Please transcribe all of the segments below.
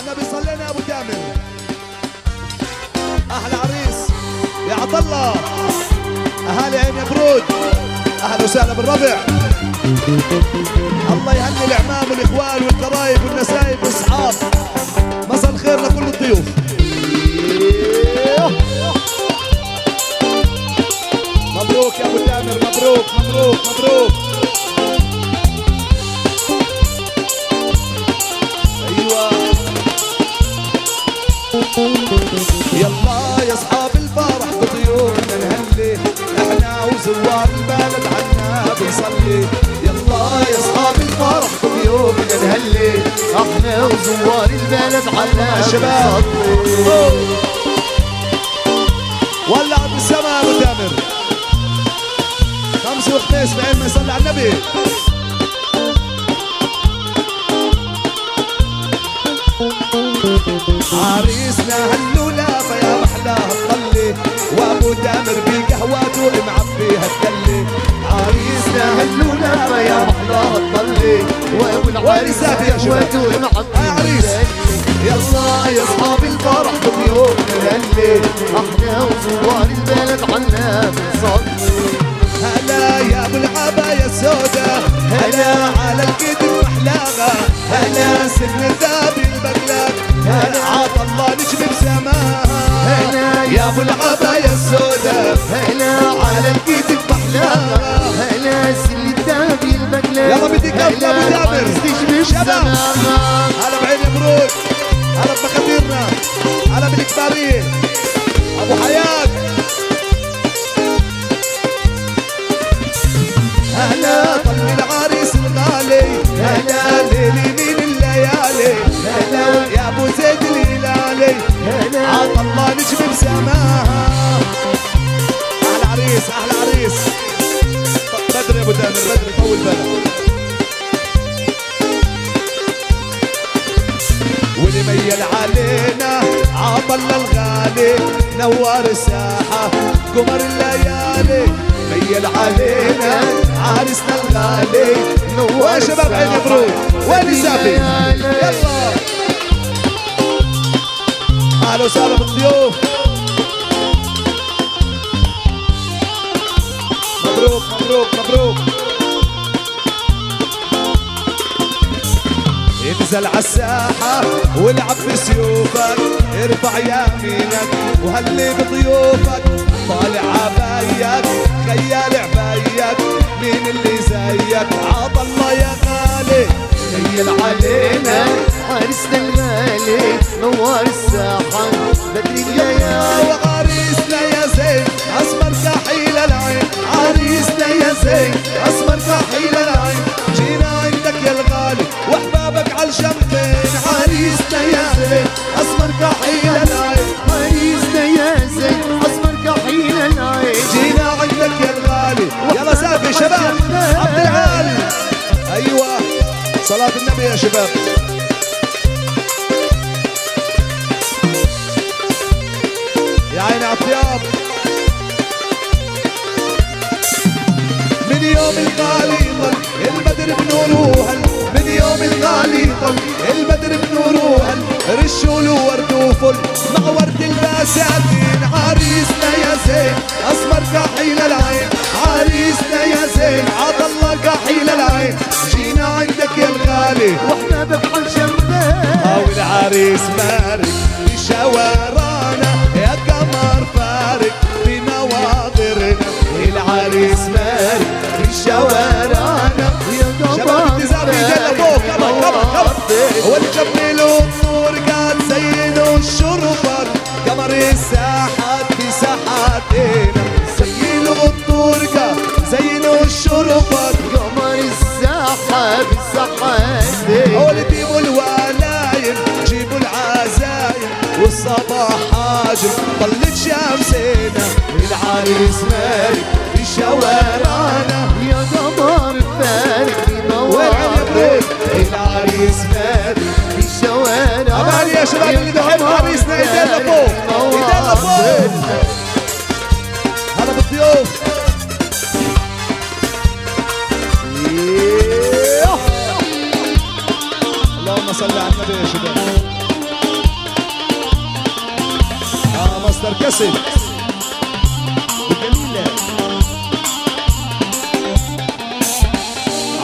النبي صلينا يا ابو تامر. احلى عريس يا عطله، اهالي عين برود، اهلا وسهلا بالربع. الله يهني الاعمام والاخوان والقرايب والنسايب والاصحاب. مساء الخير لكل الضيوف. مبروك يا ابو تامر، مبروك مبروك مبروك. ايوه يلا يا اصحاب الفرح بضيوفنا نهلي، احنا وزوار البلد عنا بنصلي. يلا يا اصحاب الفرح بضيوفنا نهلي، احنا وزوار البلد عنا الشباب. ولع بالسما يا ابو تامر. خمس وخميس بعين ما يصلي على النبي. عريسنا هاللولافة يا محلاها تطلي، وابو تامر بقهوته معبيها التلي. عريسنا هاللولافة يا محلاها تطلي، وابو العريس قهوته معبيها عريس. يلا يا اصحاب الفرح بضيوفنا نهلي، احنا وزوار البلد عنا بنصلي. هلا يا ابو العباية السودا، هلا على الكتف محلاها، هلا سن الذهب البقلاق، هلا عطا الله نجم بسماها. هلا يا ابو العباية السودا، هلا على الكتف محلاها، هلا سن الذهب البقلاق. يلا بدي كف يا ابو تامر شباب. هلا بعين برود، هلا بمكاتيرنا، هلا بالكبارية ابو حياة. هلا طل العريس الغالي، هلا ليلي من الليالي، هلا يا ابو زيد الهلالي، عطا الله نجم بسماها. احلى عريس احلى عريس. بدري يا ابو تامر بدري، طول بالك. واللي ميل علينا عطا الله الغالي، نوار الساحة قمر الليالي. ميل علينا عريسنا الغالي، نوار شباب عين برود. وين الزافي؟ يلا اهلا وسهلا بالضيوف. مبروك مبروك مبروك. انزل عالساحة والعب بسيوفك، ارفع يمينك وهلي بضيوفك. طالع عبايك خيال عبايك، مين اللي زيك عطا الله يا غالي. ميل علينا عريسنا الغالي، نوار الساحة بدري الليالي. وعريسنا يا زين اسمر كحيل العين، عريسنا يا زين اسمر كحيل العين. جينا عندك يا الغالي واحبابك عالجنبين. عريسنا يا زين اسمر كحيل العين، عريسنا يا زين اسمر كحيل العين. جينا عندك يا الغالي. يلا سافي شباب عبد العال. ايوه صلاة النبي يا شباب. يا عيني عالطياب. من يوم الغالي طل البدر بنوره هل، من يوم الغالي طل البدر بنوره هل. رشوا له ورد وفل مع ورد البساتين. عريسنا يا زين اسمر كحيل العين، عريسنا يا زين عطا الله كحيل العين. جينا عندك يا الغالي واحبابك عالجنبين. والعريس مارك في شوارعنا، يا قمر فارق في نواظرنا. العريس مارك في شوارعنا، شباب التزام ايدينا فوق. كمان كمان كمان. والجبل والنور قاعد زينوا الشرفات، قمر الساحات في ساحاتنا. زينوا الطرقة زينوا الشرفات، قمر الساحة بالساحات. هول جيبوا الولايم جيبوا العزايم، والصباح حاجب طلت شمسنا. العريس مالك في شوارعنا، يا قمر فارق بنوار. العريس مالك في شوارع. أمان يا شباب اللي بحب عريسنا ايدينا فوق ايدينا فوق. هلا بالضيوف. اللهم صل على النبي يا شباب. ناصر جميلة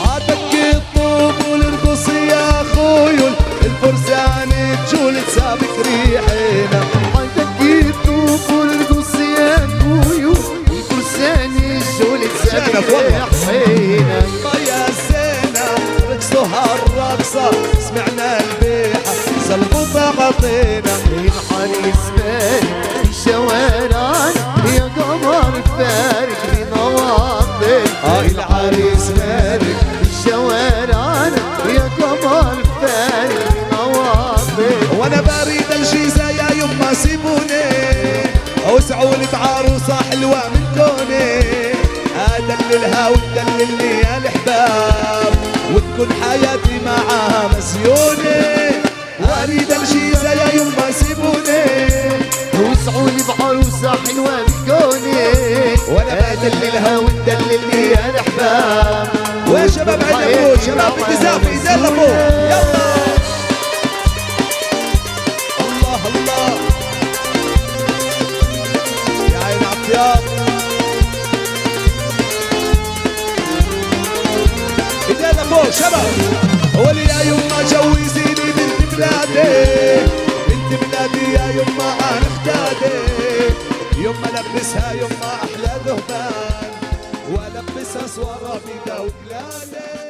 عادك الطوب والرقص يا اخوي الفرسان تجول تسابق ريحنا عندك الطوب والرقص يا اخويو الفرسان الجول تسابق حينا يا الزينة رقصوها الرقصة سمعنا البيحة سلقوا غطينا الحريص فارق الشوارع يا قمر فارق بنواطن العريس مالك الشوارع يا قمر فارق بنواطن وانا بريد الجيزة يا يما سيبوني اوسعوا لي بعروسة حلوة من كوني ادللها وتدللني يا الحباب وتكون حياتي معاها مسيوني اريد الجيزة يا يما سيبوني وسعوني بعروسة حلوة بكوني وانا بدللها وتدللني يا الاحباب ويا شباب عند ابوه شباب بالتزاف ايدين لابوه يلا الله الله يا عين عطياب ايدين لابوه شباب ولي يا يما جوزيني بنت بلادي بنت بلادي يا يما عن اختادي يما لبسها يما احلى ذهبان والبسها صورة في وكلادي